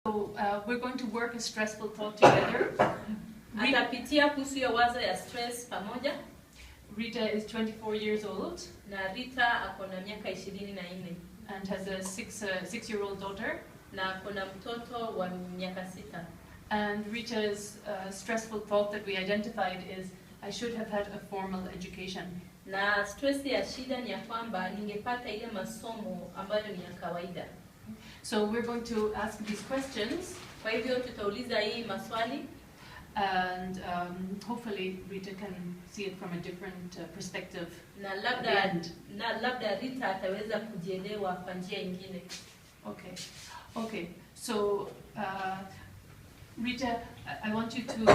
So we're going to work a stressful thought together. Atapitia kuhusu hiyo wazo ya stress pamoja. Rita is 24 years old. Na Rita ako na miaka 24. And has a six-year-old daughter. Na ako na mtoto wa miaka 6. And Rita's stressful thought that we identified is, I should have had a formal education. Na stress ya shida ni ya kwamba ningepata ile masomo ambayo ni ya kawaida. So we're going to ask these questions. Kwa hivyo tutauliza hii maswali. And hopefully Rita can see it from a different perspective. Na labda Rita ataweza kujielewa kwa njia nyingine. Okay. So Rita, I want you to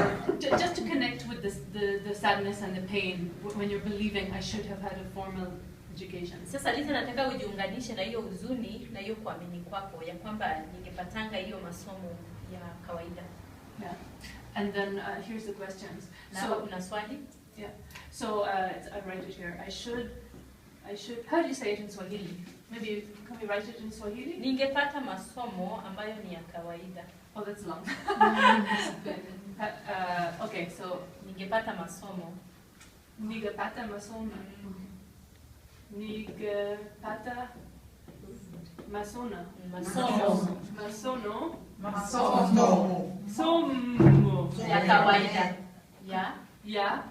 just to connect with the sadness and the pain when you're believing I should have had a formal education. Sasa Rita, nataka ujiunganishe na hiyo huzuni na hiyo kuamini kwako ya kwamba ningepatanga hiyo masomo ya kawaida. Yeah. And then here's the questions. So kuna swali? Yeah. So I write it here. I should. How do you say it in Swahili? Maybe can we write it in Swahili? Ningepata masomo ambayo ni ya kawaida. Oh, that's long. Okay, so ningepata masomo. Ningepata masomo. Ningepata masono. Masomo. Ya kawaida. Ya.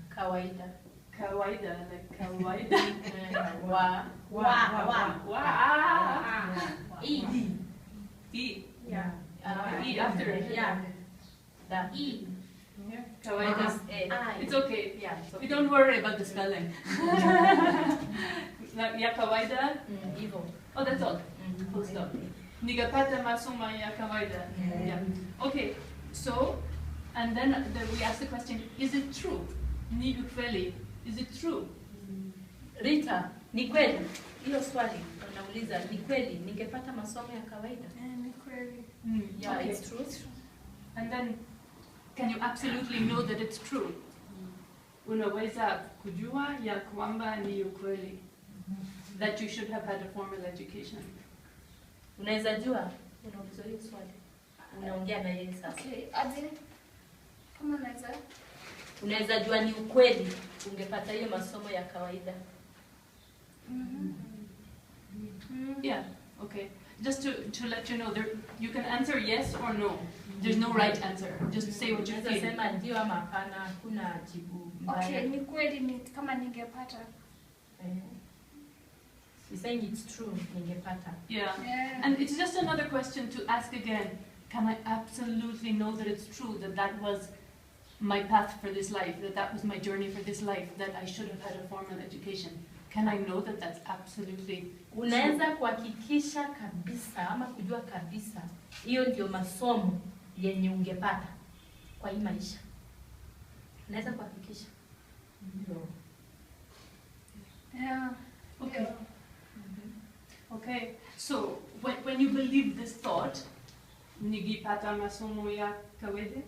Kawaida. Kawaida, like kawaida. E. Yeah. E after. Yeah. The E. Kawaida. It's okay. Yeah. We don't worry about the spelling. Ya kawaida. Evil. Oh, that's all. Full stop. Ningepata masomo ya kawaida. Yeah. Okay. So, and then we ask the question: is it true? Ni ukweli. Is it true? Rita, ni kweli? Hilo swali unauliza ni kweli ningepata masomo ya kawaida? Ni kweli. Yeah, okay. It's true. And then, can you absolutely know that it's true? Unaweza kujua ya kwamba ni ukweli. That you should have had a formal education. Unaweza jua? Unauliza hiyo swali. Unaongea na yeye sasa. Okay, aje. Kama unaweza jua ni ukweli ungepata hiyo masomo ya kawaida. Yeah, okay. Just to let you know, you can answer yes or no. There's no right answer. Just say what you feel. Sema ndio ama hapana, hakuna jibu mbaya. Okay, ni kweli ni kama ningepata. You're saying it's true, ningepata. Yeah. And it's just another question to ask again. Can I absolutely know that it's true that that was my path for this life, that was my journey for this life, that I should have had a formal education? Can I know that that's absolutely unaweza kuhakikisha kabisa ama kujua kabisa hiyo ndio masomo yenye ungepata kwa hii maisha? Unaweza kuhakikisha? Ndio. Yeah. Okay. Okay. So when you believe this thought, ningepata masomo ya kawaida?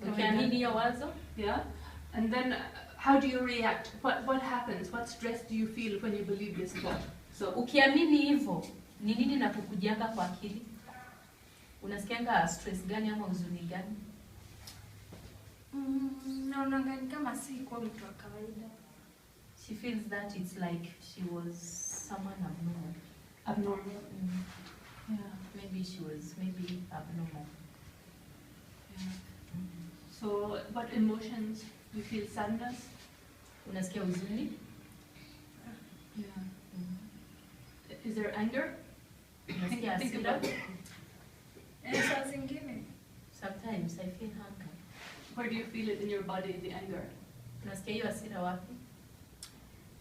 Ukiamini hiyo wazo? Yeah. And then how do you react? What happens? What stress do you feel when you believe this thought? So ukiamini hivyo, ni nini na kukujianga kwa akili? Unasikianga stress gani ama huzuni gani? Naona kama si kwa mtu wa kawaida. She feels that it's like she was someone abnormal. Abnormal. Yeah. Maybe she was abnormal. Yeah. So what emotions? You feel sadness? Unasikia huzuni? Yeah. Is there anger? Unasikia hasira? Saa zingine. Sometimes I feel hunger. Where do you feel it in your body, the anger? Unasikia hiyo hasira wapi?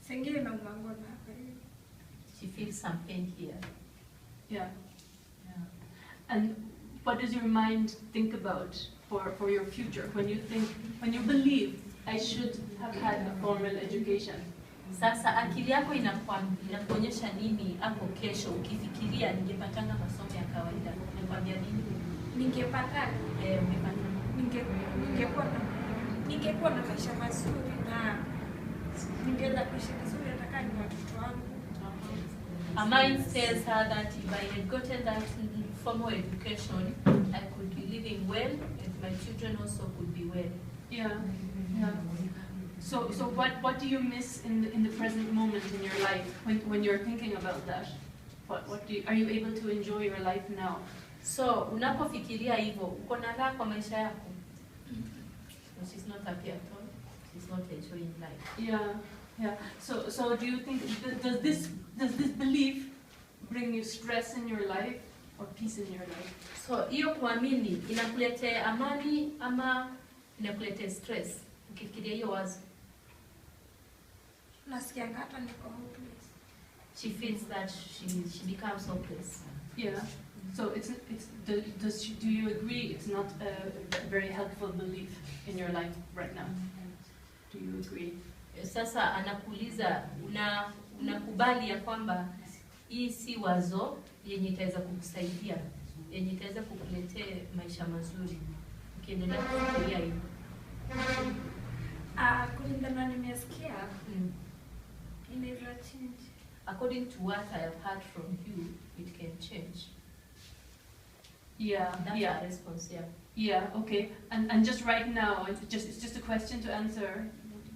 Zingine na umango na hapa hivi. She feels some pain here. Yeah. And what does your mind think about for your future when you believe I should have had a formal education? Sasa akili yako inakuonyesha nini hapo kesho ukifikiria ningepatanga masomo ya kawaida? Unakwambia nini? Ningepata ningekuwa na maisha mazuri na ningeweza kuishi vizuri hata kama watoto wangu. A mind tells her that if I had gotten that formal education, I could be living well, and my children also could be well. Yeah. Yeah. So what do you miss in the present moment in your life when you're thinking about that? Are you able to enjoy your life now? So unapofikiria hivyo, uko na raha kwa maisha yako? She's not happy at all. She's not enjoying life. Yeah. Yeah. So do you think does this belief bring you stress in your life or peace in your life? So hiyo kuamini inakuletea amani ama inakuletea stress? Ukifikiria hiyo wazo. Nasikia hata niko hopeless. She feels that she becomes hopeless. Yeah. So do you agree it's not a very helpful belief in your life right now? Do you agree? Sasa anakuuliza unakubali ya kwamba hii si wazo yenye itaweza kukusaidia, yenye itaweza kukuletea maisha mazuri. Ukiendelea kufikiria hivyo. Kulingana nimesikia, inaweza change. According to what I have heard from you, it can change. Yeah. That's yeah. a response, yeah. Yeah, okay. And just right now, it's just a question to answer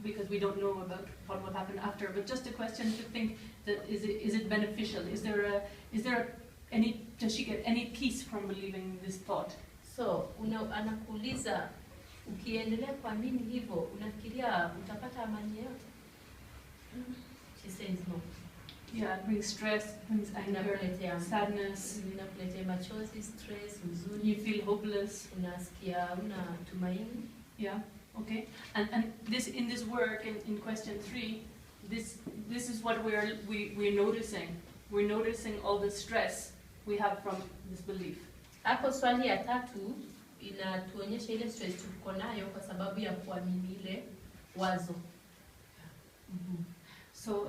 because we don't know about what will happen after, but just a question to think that is it beneficial? Does she get any peace from believing this thought? So, anakuuliza ukiendelea kuamini hivyo, unafikiria utapata amani yote? She says no. Yeah, it brings stress, brings anger, sadness. Inakuletea machozi, stress, huzuni. You feel hopeless. Unasikia una tumaini. Yeah, okay. And this in this work in question 3, this is what we're noticing. We're noticing all the stress we have from this belief. Hapo swali ya 3 inatuonyesha ile stress tuko nayo kwa sababu ya kuamini ile wazo.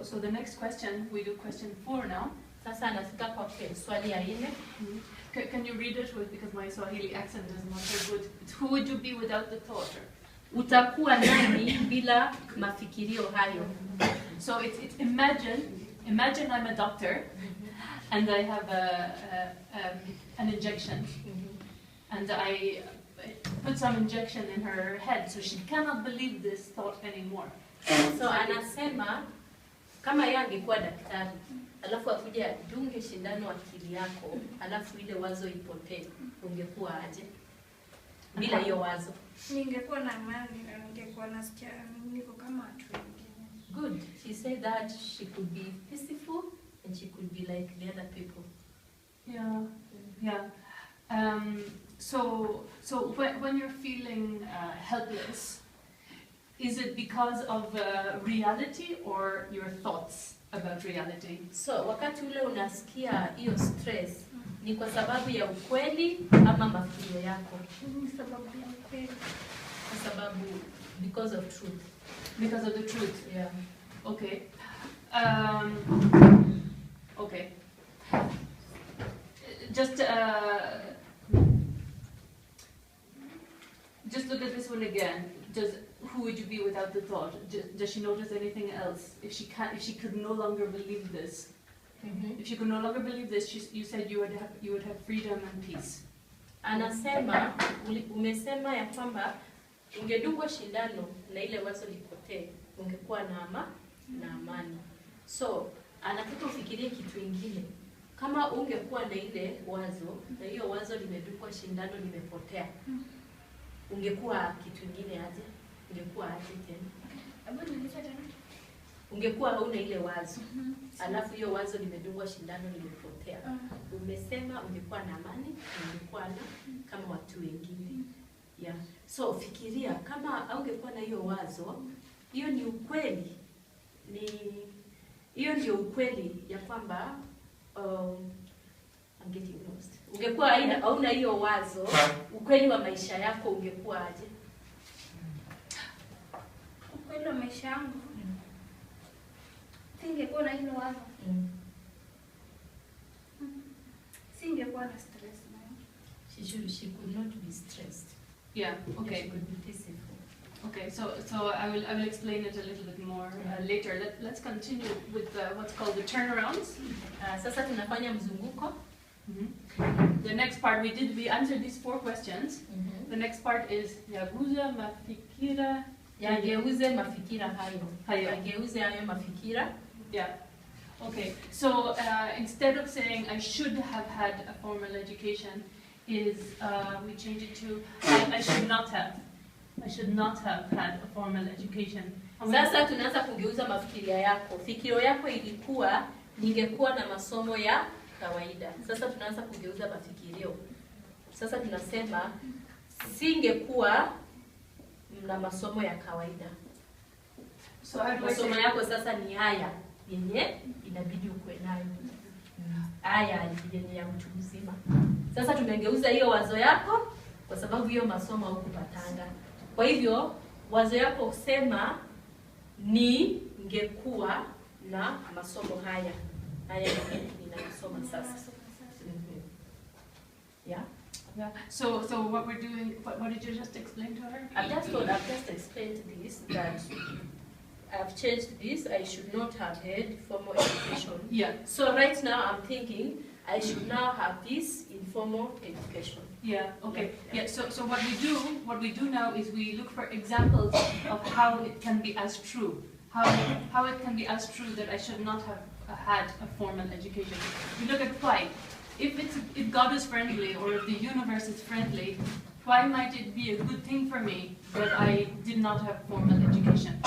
So the next question, we do question 4 now. Sasa anafika kwa swali ya 4. Can you read it because my Swahili accent is not so good? It's, who would you be without the thought? Utakuwa nani bila mafikirio hayo? So it's imagine I'm a doctor and I have an injection and I put some injection in her head so she cannot believe this thought anymore. So anasema kama yeye angekuwa daktari, alafu akuja dunge shindano akili yako, alafu ile wazo ipotee, ungekuwa aje? Bila hiyo wazo. Ningekuwa na amani na ningekuwa nasikia niko kama watu wengine. Good. She said that she could be peaceful and she could be like the other people. Yeah. Yeah. So when you're feeling helpless, is it because of reality or your thoughts about reality? So wakati ule unasikia hiyo stress, ni kwa sababu ya ukweli ama mafikirio yako? Ni sababu ya ukweli. Kwa sababu because of truth. Because of the truth. Yeah. Okay. Okay. Just look at this one again. Who would you be without the thought? Does she notice anything else? If she could no longer believe this, if she could no longer believe this, you said you would have freedom and peace. Anasema umesema ya kwamba ungedungwa shindano na ile wazo lipotee, ungekuwa na amani. So anataka ufikirie kitu kingine. Kama ungekuwa na ile wazo na hiyo wazo limedungwa shindano limepotea, ungekuwa kitu kingine aje? Ungekuwa aje tena? Hebu niulize tena. Ungekuwa hauna ile wazo. Alafu hiyo wazo limedungwa shindano limepotea. Umesema ungekuwa na amani, ungekuwa na kama watu wengine. Yeah. So fikiria kama ungekuwa na hiyo wazo, hiyo ni ukweli. Hiyo ndio ukweli ya kwamba I'm getting lost. Ungekuwa hauna hiyo wazo, ukweli wa maisha yako ungekuwa aje? Ukweli wa maisha yangu. Singekuwa na hilo wazo. Singekuwa na stress nayo. She could not be stressed. Yeah. Okay. She could be peaceful. Okay. So I will explain it a little bit more later. Let's continue with what's called the turnarounds. Sasa tunafanya mzunguko. the next part we answered these 4 questions. The next part is yaguza mafikira. Yageuze mafikira hayo. Hayo. Yageuze hayo mafikira. Yeah. Okay. So instead of saying I should have had a formal education, we change it to I should not have. I should not have had a formal education. Sasa tunaanza kugeuza mafikirio yako. Fikiro yako ilikuwa ningekuwa na masomo ya kawaida. Sasa tunaanza kugeuza mafikirio. Sasa tunasema singekuwa na masomo ya kawaida. So masomo yako sasa ni haya yenye inabidi ukue nayo. Haya yenye ya mtu mzima. Sasa tumegeuza hiyo wazo yako kwa sababu hiyo masomo hukupatanga. Kwa hivyo wazo yako usema ni ngekuwa na masomo haya. Haya ninayosoma sasa. Yeah. Yeah. So what we're doing, what did you just explain to her? I've just explained this, that I've changed this. I should not have had formal education. Yeah. So right now I'm thinking I should now have this informal education. Yeah. Okay. Yeah. So what we do now is we look for examples of how it can be as true. How it can be as true that I should not have had a formal education. We look at why. If God is friendly or if the universe is friendly, why might it be a good thing for me that I did not have formal education?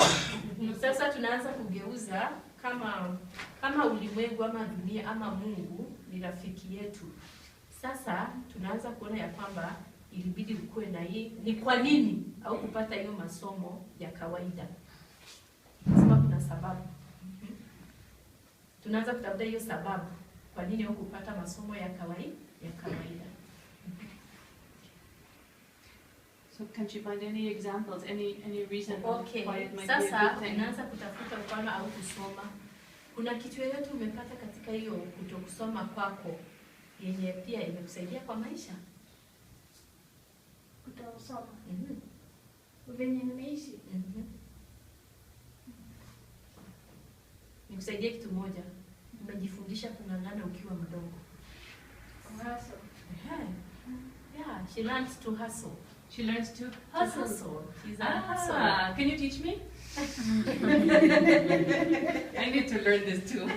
Sasa tunaanza kugeuza kama ulimwengu ama dunia ama Mungu ni rafiki yetu. Sasa tunaanza kuona ya kwamba ilibidi ukue na hii. Ni kwa nini au kupata hiyo masomo ya kawaida? Sema kuna sababu. Tunaanza kutafuta hiyo sababu. Kwa nini hukupata masomo ya kawaida? So can she find any examples, any reason why it might be a Sasa good thing? unaanza kutafuta mfano au kusoma. Kuna kitu yoyote umepata katika hiyo kutokusoma kwako yenye pia imekusaidia kwa maisha? Kutosoma. Venye nimeishi. Nikusaidia kitu moja. Umejifundisha kung'ang'ana ukiwa mdogo. Hustle. Yeah, she learns to hustle. She learns to Hustle. She's a hustler. Can you teach me? I need to learn this too.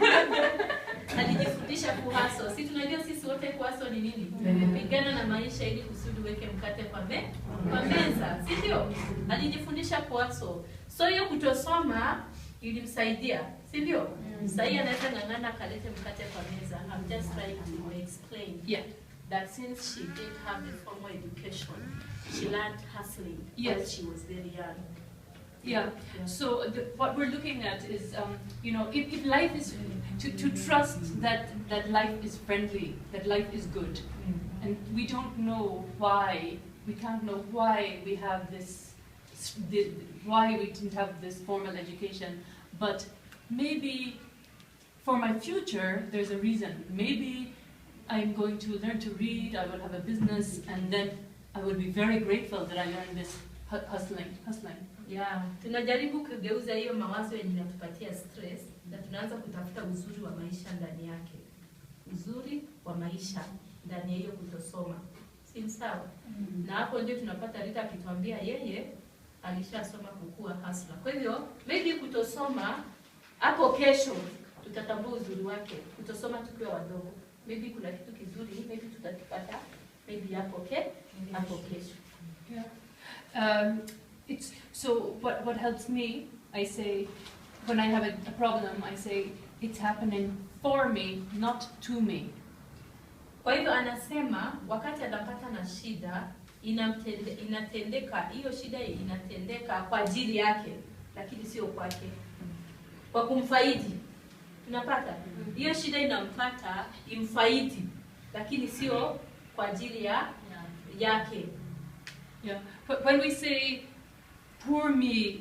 Alijifundisha kuhustle. Si tunajua sisi wote kuhustle ni nini? Kupigana na maisha ili kusudi uweke mkate kwa meza. Si ndio? Alijifundisha kuhustle. So hiyo kutosoma ilimsaidia. Si ndio? Sasa anaweza ng'ang'ana kalete mkate kwa meza. I'm just trying to explain. Yeah. That since she didn't have the formal education, she learned hustling when she was very young. Yeah. So what we're looking at is, if life is to trust that life is friendly, that life is good, and we don't know why, we can't know why we have why we didn't have this formal education, but maybe for my future there's a reason. Maybe I'm going to learn to read, I will have a business, and then I will be very grateful that I learned this hustling. Yeah, tunajaribu kugeuza hiyo mawazo yenye inatupatia stress na tunaanza kutafuta uzuri wa maisha ndani yake. Uzuri wa maisha ndani ya hiyo kutosoma. Si sawa? Na hapo ndio tunapata Rita akituambia yeye alishasoma kukua hustler. Kwa hivyo, maybe kutosoma hapo kesho tutatambua uzuri wake. Kutosoma tukiwa wadogo. Maybe kuna kitu kizuri, maybe tutakipata, maybe hapo kesho. Yeah. So what helps me, I say, when I have a problem, I say it's happening for me, not to me. Kwa hivyo anasema wakati anapata na shida inatendeka, hiyo shida inatendeka kwa ajili yake, lakini sio kwake. Kwa kumfaidi. Tunapata hiyo shida inampata imfaidi, lakini sio kwa ajili yake. Yeah. But when we say poor me,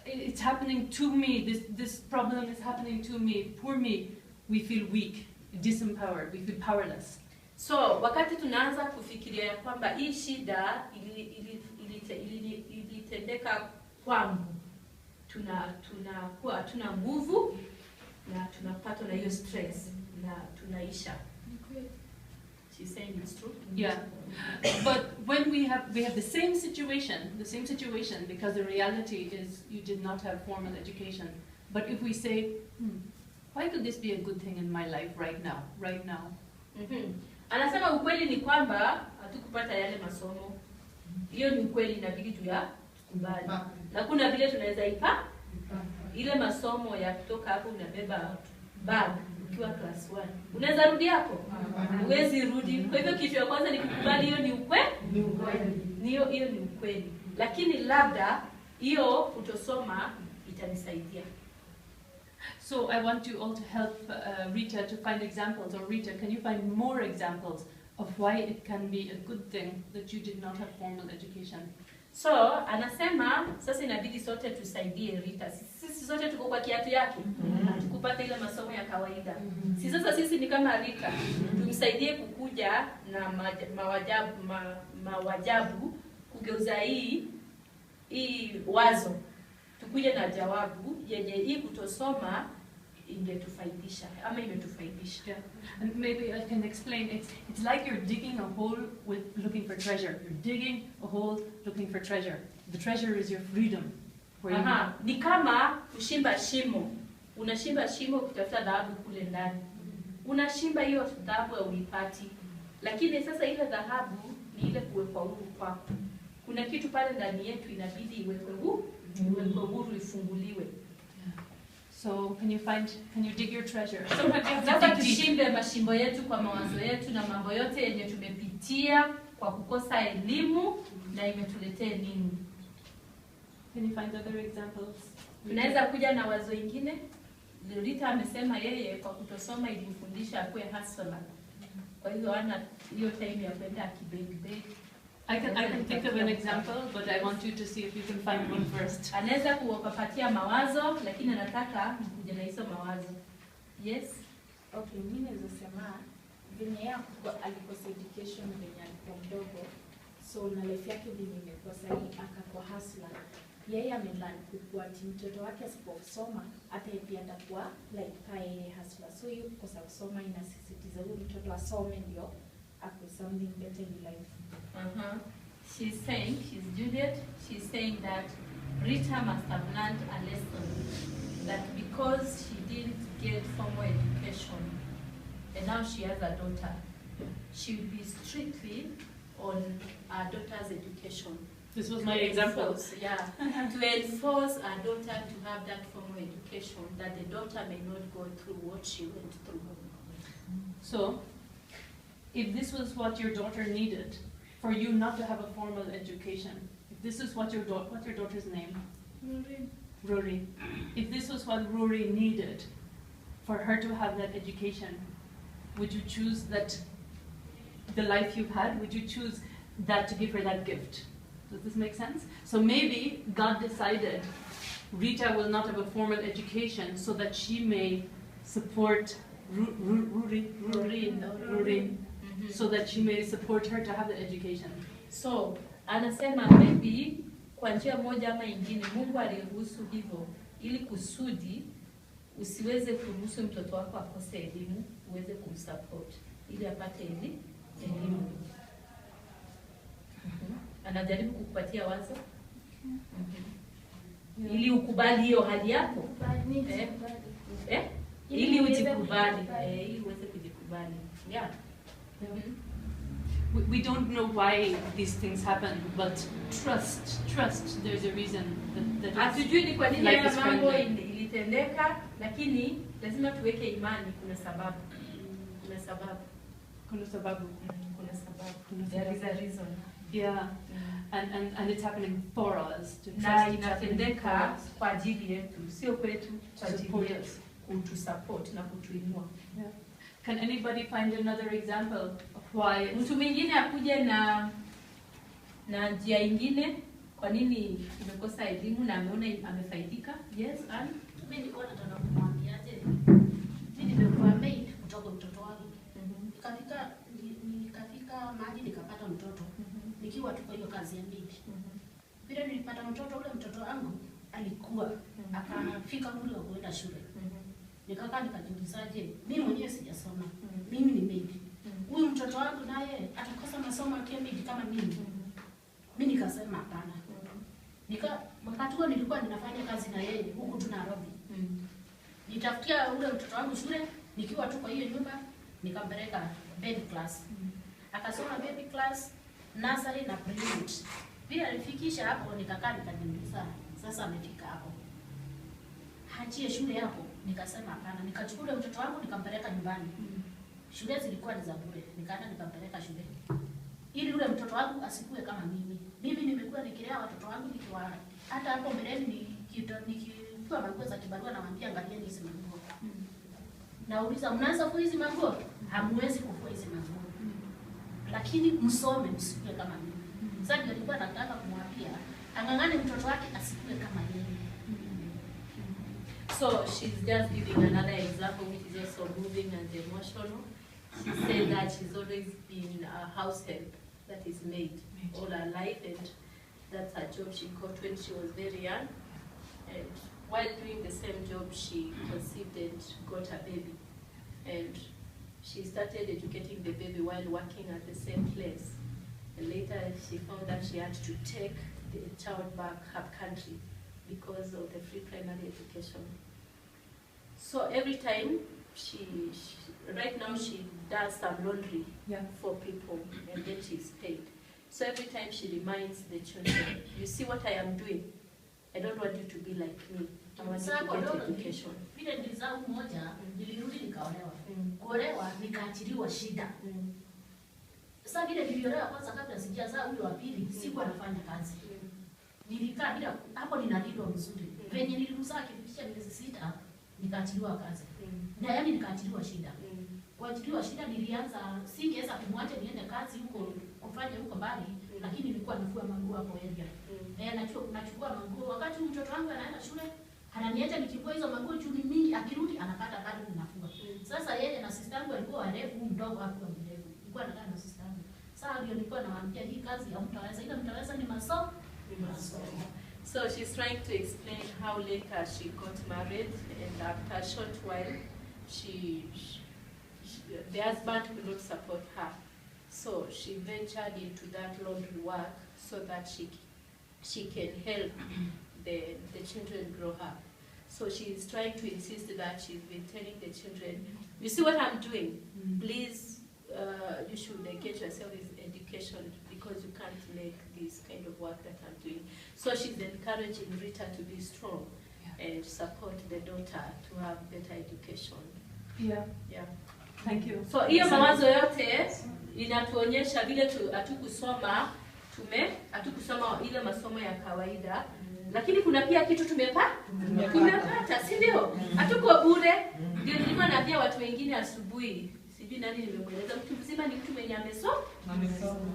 it's happening to me. This problem is happening to me. Poor me. We feel weak, disempowered. We feel powerless. So wakati tunaanza kufikiria ya kwamba hii shida ilitendeka kwangu, tunakuwa hatuna nguvu na tunapatwa na hiyo stress na tunaisha. She's saying it's true. Yeah. But when we have the same situation, because the reality is you did not have formal education. But if we say, why could this be a good thing in my life right now? Anasema ukweli ni kwamba hatukupata yale masomo. Hiyo ni ukweli, inabidi tukubali. Na kuna vile tunaweza ipa ile masomo ya kutoka hapo unabeba bag ukiwa class 1. Unaweza rudi hapo? Huwezi rudi. Kwa hivyo kitu ya kwanza ni kukubali hiyo ni ukweli. Hiyo ni ukweli. Lakini labda hiyo utosoma itanisaidia. So I want you all to help Rita to find examples. Or Rita, can you find more examples of why it can be a good thing that you did not have formal education? So anasema sasa inabidi sote tusaidie Rita. Sisi sote tuko kwa kiatu yake. Tukupata ile masomo ya kawaida. Sasa sisi ni kama Rita. Tumsaidie kukuja na mawajabu kugeuza hii wazo. Tukuje na jawabu yenye hii kutosoma ingetufaidisha ama imetufaidisha. Yeah. And maybe I can explain. It's like you're digging a hole with looking for treasure. You're digging a hole looking for treasure. The treasure is your freedom. Ni kama kushimba shimo. Unashimba shimo kutafuta dhahabu kule ndani. Unashimba hiyo dhahabu hauipati. Lakini sasa ile dhahabu ni ile kuwekwa huru kwako. Kuna kitu pale ndani yetu inabidi iwekwe huru, ifunguliwe. So can you dig your treasure? Sasa tushimbe mashimbo yetu kwa mawazo yetu na mambo yote yenye tumepitia kwa kukosa elimu na imetuletea nini. Can you find other examples? Tunaweza kuja na wazo ingine. Rita amesema yeye kwa kutosoma ilimfundisha akue hustler. Kwa hiyo ana hiyo time ya kwenda akibeg. I can think of an example, but I want you to see if you can find one first. Anaweza kuwapatia mawazo, lakini anataka mkuje na hizo mawazo. Yes? Okay, mimi naweza sema venye yako alikosa education venye alikuwa mdogo, so na life yake venye imekuwa sahihi akakuwa hustler. Yeye amelearn kukua mtoto wake asiposoma hata pia atakuwa like pie hustler. So hiyo kukosa kusoma inasisitiza huyu mtoto asome ndio akue something better in life. She's saying, she's Juliet, she's saying that Rita must have learned a lesson that because she didn't get formal education and now she has a daughter, she will be strictly on her daughter's education. This was my example. To enforce our daughter to have that formal education, that the daughter may not go through what she went through. So, if this was what your daughter needed, for you not to have a formal education, if this is what what's your daughter's name? Rory. If this was what Rory needed for her to have that education, would you choose that, the life you've had, would you choose that to give her that gift? Does this make sense? So maybe God decided Rita will not have a formal education so that she may support Rory, so that she may support her to have the education. So, anasema maybe kwa njia moja ama ingine Mungu aliruhusu hivyo ili kusudi usiweze kuruhusu mtoto wako akose elimu, uweze kumsupport ili apate elimu. Anajaribu kukupatia wazo. Ili ukubali hiyo hali yako. Ili ujikubali, ili uweze kujikubali. Yeah. We don't know why these things happen, but trust, there's a reason that hatujui ni kwa nini haya mambo ilitendeka, lakini lazima tuweke imani, kuna sababu. There is a reason. Yeah. And it's happening for us to trust. Na inatendeka kwa ajili yetu, sio kwetu, kwa ajili yetu, kutusupport na kutuinua. Yeah. Can anybody find another example of why mtu mwingine akuje na njia ingine kwa nini tumekosa elimu na ameona amefaidika? Yes, and mimi nilikuwa nataka kumwambiaje? Mimi nimekuwa maid kutoka mtoto wangu. Nikafika mahali nikapata mtoto. Nikiwa tu kwa hiyo kazi ya maid. Bila nilipata mtoto, ule mtoto wangu alikuwa akafika umri wa kwenda shule. Nikakaa nikajiulizaje, mimi mwenyewe sijasoma. Mimi ni maid. huyu mtoto wangu naye atakosa masomo ya KMD kama mimi. Mimi nikasema hapana. Wakati huo nilikuwa ninafanya kazi na yeye huku tu Nairobi. Nitafutia ule mtoto wangu shule, nikiwa tu kwa hiyo nyumba, nikampeleka baby class. Akasoma baby class, nursery na pre-unit. Bila alifikisha hapo nikakaa nikajiuliza, sasa amefika hapo. Hachie shule hapo, nikasema hapana. Nikachukua ule mtoto wangu nikampeleka nyumbani. Shule zilikuwa ni za bure, nikaenda nikampeleka shule. Ili ule mtoto wangu asikue kama mimi. Mimi nimekuwa nikilea watoto wangu nikiwa hata hapo mbeleni nikiwa manguo za kibarua na mwambia angalieni hizi manguo. Nauliza mnaanza kufua hizi manguo? Hamwezi kufua hizi manguo. Lakini msome msikue kama mimi. Sasa ndio nilikuwa nataka kumwambia angangane mtoto wake asikue kama yeye. So she's just giving another example which is also moving and emotional. She said that she's always been a house help that is maid all her life, and that's a job she got when she was very young. And while doing the same job, she conceived and got a baby. And she started educating the baby while working at the same place. And later she found that she had to take the child back her country because of the free primary education. So every time right now she does some laundry for people and then she's paid. So every time she reminds the children, you see what I am doing? I don't want you to be like me. I want you to get education. Vile nilizaa mmoja, nilirudi nikaolewa. Kuolewa nikaachiliwa shida. Sasa vile niliolewa kwanza kabla sijazaa huyo wa pili, sikuwa nafanya kazi. Nilikaa bila hapo ninalindwa mzuri. Venye nilimzaa kifikisha miezi 6, nikaachiliwa kazi. Na yani nikaachiliwa shida. Kuachiliwa shida nilianza singeweza kumwacha niende kazi huko kufanya huko mbali, lakini nilikuwa nafua manguo hapo area. Nachukua manguo wakati mtoto wangu anaenda shule, ananiacha nikifua hizo manguo chuni mingi, akirudi anapata bado ninafua. Sasa yeye na sister yangu walikuwa warefu, mdogo hakuwa mrefu. Nilikuwa nakaa na sister yangu. Sasa ndio nilikuwa nawaambia hii kazi ya mtaweza, ile mtaweza ni masomo. So she's trying to explain how later she got married, and after a short while, the husband could not support her. So she ventured into that laundry work so that she can help the children grow up. So she's trying to insist that she's been telling the children, you see what I'm doing? Please, you should get yourself this education because you can't make this kind of work that I'm doing. So she's encouraging Rita to be strong and support the daughter to have better education. Yeah. Thank you. So hiyo mawazo yote inatuonyesha vile hatukusoma ile masomo ya kawaida, lakini kuna pia kitu tumepata, si ndio? Hatuko bure. Ndio nilikuwa naambia watu wengine asubuhi, sijui nani nimemweleza, mtu mzima ni mtu mwenye amesoma.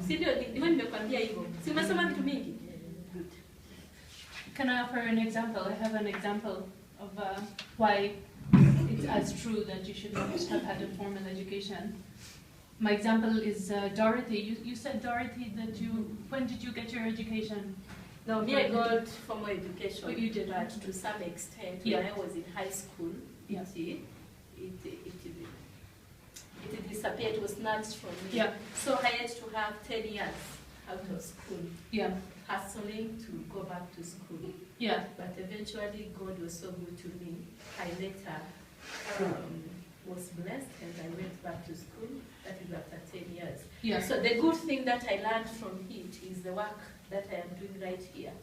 Si ndio? Ndio nimekwambia hivyo. Si umesoma vitu mingi? Good. Can I offer an example? I have an example of why it's as true that you should not have had a formal education. My example is Dorothy. You said, Dorothy, that when did you get your education? No, me, I got formal education. Oh, you did. But to some extent, when I was in high school, it disappeared, it was snatched from me. Yeah. So I had to have 10 years out of school. Yeah. Hustling to go back to school. Yeah. But eventually, God was so good to me. I later was blessed and I went back to school. That is after 10 years. Yeah. So the good thing that I learned from it is the work that I am doing right here.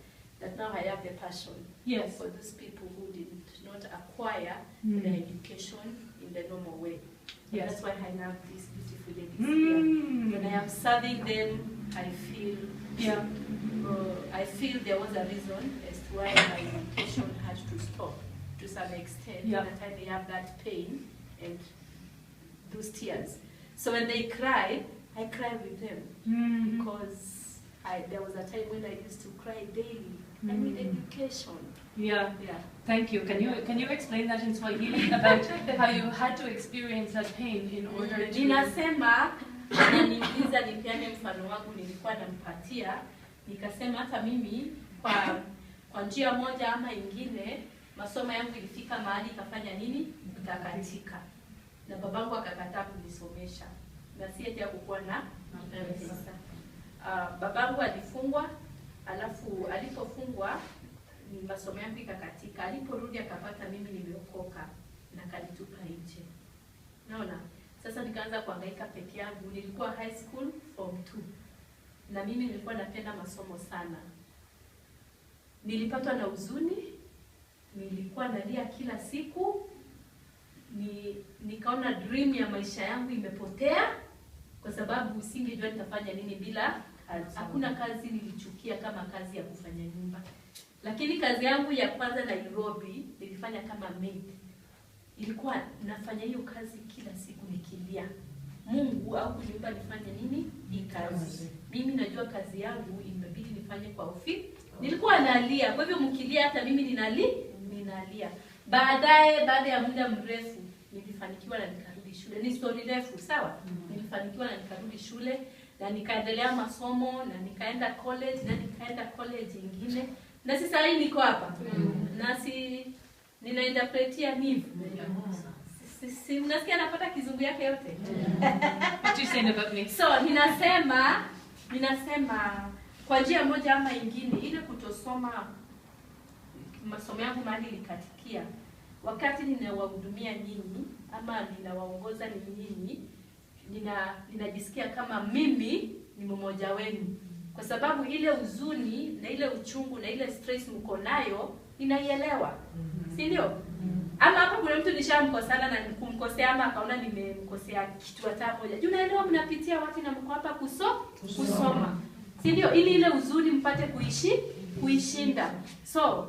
That now I have the passion for those people who did not acquire the education in the normal way. So that's why I love these beautiful ladies here. When I am serving them, I feel there was a reason as to why my education had to stop to some extent. By the time they have that pain and those tears. So when they cry, I cry with them because there was a time when I used to cry daily. I need education. Yeah. Thank you. Can you explain that in Swahili about how you had to experience that pain in order to? Ninasema niuliza nipiane mfano wangu nilikuwa nampatia, nikasema hata mimi kwa njia moja ama ingine masomo yangu ilifika mahali ikafanya nini? Ikakatika. Na babangu akakataa kunisomesha. na si eti hakukuwa na pesa. Babangu alifungwa, alafu alipofungwa ni masomo yangu ikakatika. Aliporudi akapata mimi nimeokoka na kanitupa nje. Naona? Sasa nikaanza kuhangaika peke yangu. Nilikuwa high school form 2. Na mimi nilikuwa napenda masomo sana. Nilipatwa na huzuni, nilikuwa nalia kila siku. Nikaona dream ya maisha yangu imepotea kwa sababu singejua nitafanya nini bila kazi. Hakuna kazi nilichukia kama kazi ya kufanya nyumba. Lakini kazi yangu ya kwanza Nairobi nilifanya kama maid. Ilikuwa nafanya hiyo kazi kila siku nikilia. Mungu au kuniumba nifanye nini? Hii kazi. Mimi najua kazi yangu imebidi nifanye kwa ofisi. Nilikuwa nalia. Kwa hivyo mkilia hata mimi ninalia. Baada ya muda mrefu nilifanikiwa na nikarudi shule. Ni story refu, sawa? Nilifanikiwa na nikarudi shule na nikaendelea masomo na nikaenda college nyingine. Na sasa hii niko hapa. Na ninainterpretia nivu. Unasikia napata kizungu yake yote? What you saying about me? So, ninasema kwa njia moja ama ingine ile kutosoma masomo yangu mahali likatikia. Wakati ninawahudumia nyinyi ama ninawaongoza nyinyi, ninajisikia kama mimi ni mmoja wenu. Kwa sababu ile huzuni na ile uchungu na ile stress mko nayo ninaielewa. Si ndio? Ama hapo kuna mtu nishamkosana na kumkosea ama akaona nimemkosea kitu hata moja. Unaelewa mnapitia wapi na mko hapa kusoma. Si ndio? Ili ile huzuni mpate kuishinda. So,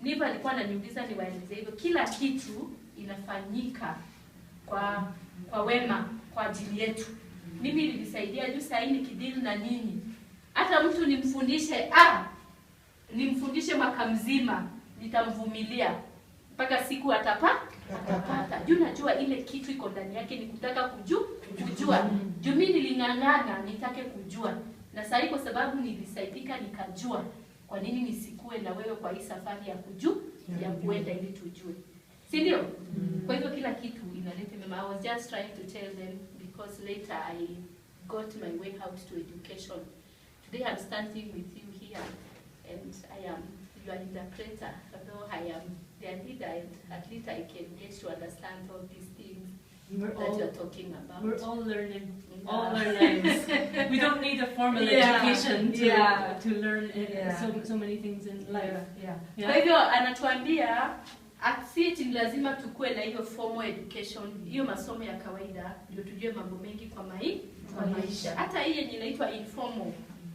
Niva alikuwa ananiuliza niwaeleze hivyo, kila kitu inafanyika kwa wema kwa ajili yetu. Mimi nilisaidia juu sasa hivi kidili na nyinyi. Hata mtu nimfundishe mwaka mzima, nitamvumilia mpaka siku atapata. Juu najua ile kitu iko ndani yake ni kutaka kujua. Juu mimi niling'ang'ana nitake kujua. Na sasa kwa sababu nilisaidika nikajua, kwa nini nisikue na wewe kwa hii safari ya ya kuenda ili tujue. Si ndio? Kwa hivyo kila kitu inaleta mema. I was just trying to tell them because later I got my way out to education. Today I'm standing with you here and I am your interpreter. Although I am their leader and at least I can get to understand all these things that you're talking about. We're all learning all our lives. We don't need a formal education to learn so many things in life. Kwa hivyo anatuambia ati lazima tukue na hiyo formal education, hiyo masomo ya kawaida ndio tujue mambo mengi kwa maisha. Hata hii yenye inaitwa informal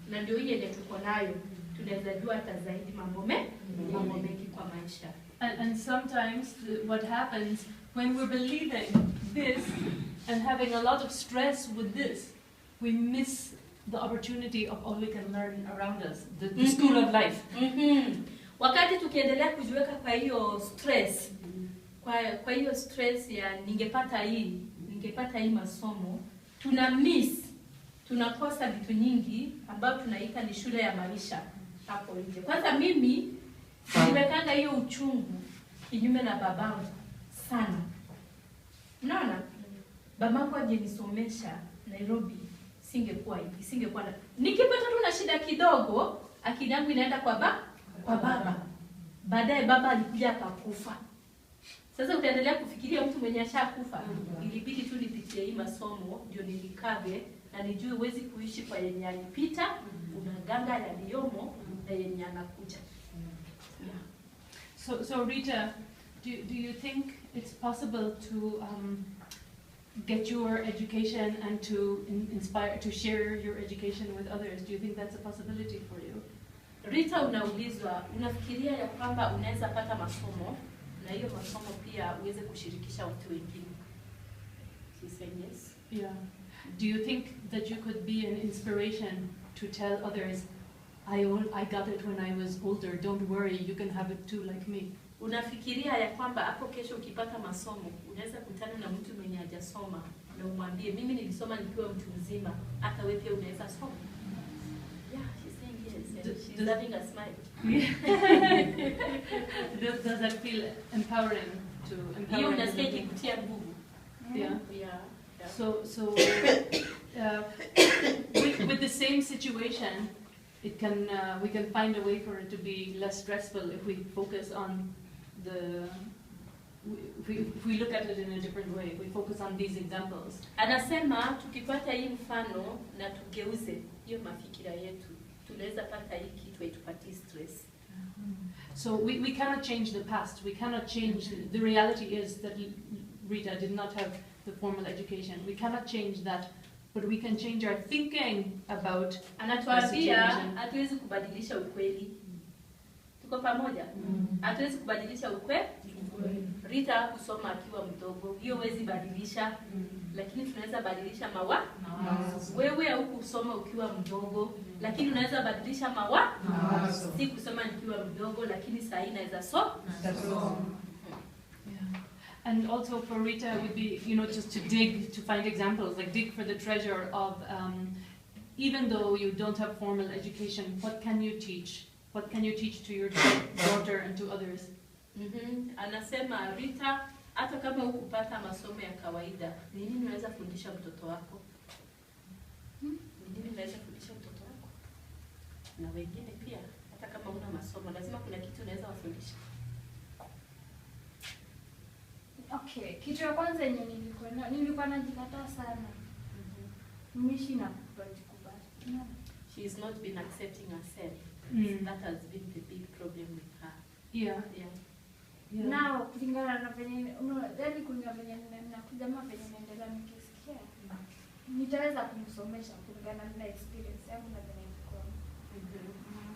na ndio hii yenye tuko nayo tunaweza jua hata zaidi mambo mengi kwa maisha. And sometimes what happens when we're believing this and having a lot of stress with this, we miss the opportunity of all we can learn around us, the school of life. Wakati tukiendelea kujiweka kwa hiyo stress, kwa hiyo stress ya ningepata hii masomo, tunakosa vitu nyingi ambavyo tunaita ni shule ya maisha hapo nje. Kwanza mimi nimekanga hiyo uchungu kinyume na babangu sana. Unaona? Babangu ajenisomesha Nairobi singekuwa hivi, nikipata tu na shida kidogo, akili yangu inaenda kwa baba. Baadaye baba alikuja akakufa. Sasa utaendelea kufikiria mtu mwenye ashakufa. Ilibidi tu nipitie hii masomo ndio nilikave na nijue huwezi kuishi kwa yenye alipita, unaganga yaliyomo na yenye anakuja. So Rita, do you think it's possible to get your education and to inspire, to share your education with others? Do you think that's a possibility for you? Rita, unaulizwa, unafikiria ya kwamba unaweza pata masomo na hiyo masomo pia uweze kushirikisha watu wengine? She said yes. Yeah. Do you think that you could be an inspiration to tell others, I got it when I was older, don't worry, you can have it too like me? Unafikiria ya kwamba hapo kesho ukipata masomo, unaweza kutana na mtu mwenye hajasoma na umwambie, mimi nilisoma nikiwa mtu mzima, hata wewe pia unaweza soma? Yeah, she's saying yes. And she's having a smile. Does that feel empowering to empower? You unasikia kutia nguvu. Yeah. Yeah. With the same situation, it can we can find a way for it to be less stressful if we focus on if we look at it in a different way. If we focus on these examples. Anasema tukipata hii mfano na tugeuze hiyo mafikira yetu, tunaweza pata hii kitu haitupatii stress. So we cannot change the past. We cannot change the reality is that Rita did not have the formal education. We cannot change that, but we can change our thinking about. Anatuambia hatuwezi kubadilisha ukweli. Tuko pamoja? Hatuwezi kubadilisha ukweli. Rita kusoma akiwa mdogo, hiyo huwezi badilisha, lakini tunaweza badilisha mawazo. Wewe hukusoma ukiwa mdogo, lakini unaweza badilisha mawazo. Si kusoma nikiwa mdogo, lakini saa hii naweza soma. And also for Rita would be, just to dig, to find examples, like dig for the treasure of, even though you don't have formal education, what can you teach? What can you teach to your daughter and to others? Anasema Rita, hata kama hukupata masomo ya kawaida, ni nini unaweza fundisha mtoto wako? Ni nini unaweza fundisha mtoto wako? Na wengine pia, hata kama huna masomo, lazima kuna kitu unaweza wafundisha. Okay, kitu ya kwanza yenye nilikuwa najikataa sana. Mishi na kubali. She has not been accepting herself. That has been the big problem with her. Yeah. Now, kulingana na venye, kulingana venye nakuja ama venye naendelea nikisikia, nitaweza kumsomesha kulingana na experience yangu na venye nilikuwa.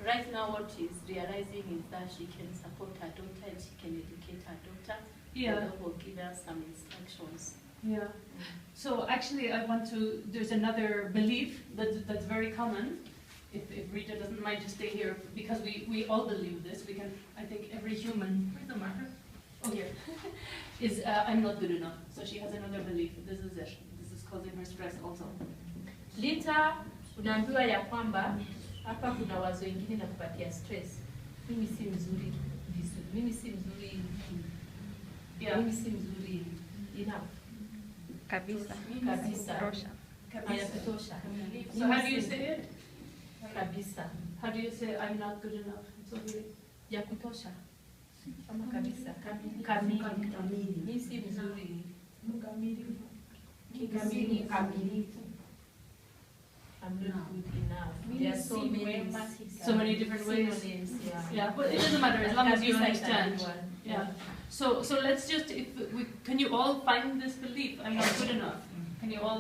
Right now what she's realizing is that she can support her daughter and she can educate her daughter. Yeah. And will give her some instructions. Yeah. So actually there's another belief that's very common. If Rita doesn't mind to stay here, because we all believe this, I think every human, where's the marker? Oh, here. Is I'm not good enough. So she has another belief. This is it. This is causing her stress also. Lita, unaambiwa ya kwamba hapa kuna wazo wengine na kupatia stress. Mimi si mzuri vizuri. Mimi si mzuri. Yeah. Mimi si mzuri enough. Kabisa. Kabisa. Kutosha. So how do you say it? Kabisa. How do you say I'm not good enough? Swahili. Ya kutosha. Kama kabisa. Kamili. Mimi si mzuri. Kamilifu. I'm not good enough. There are so many different ways. Yeah, but it doesn't matter as long as you understand. Yeah. So let's just, can you all find this belief? I'm not good enough. Can you all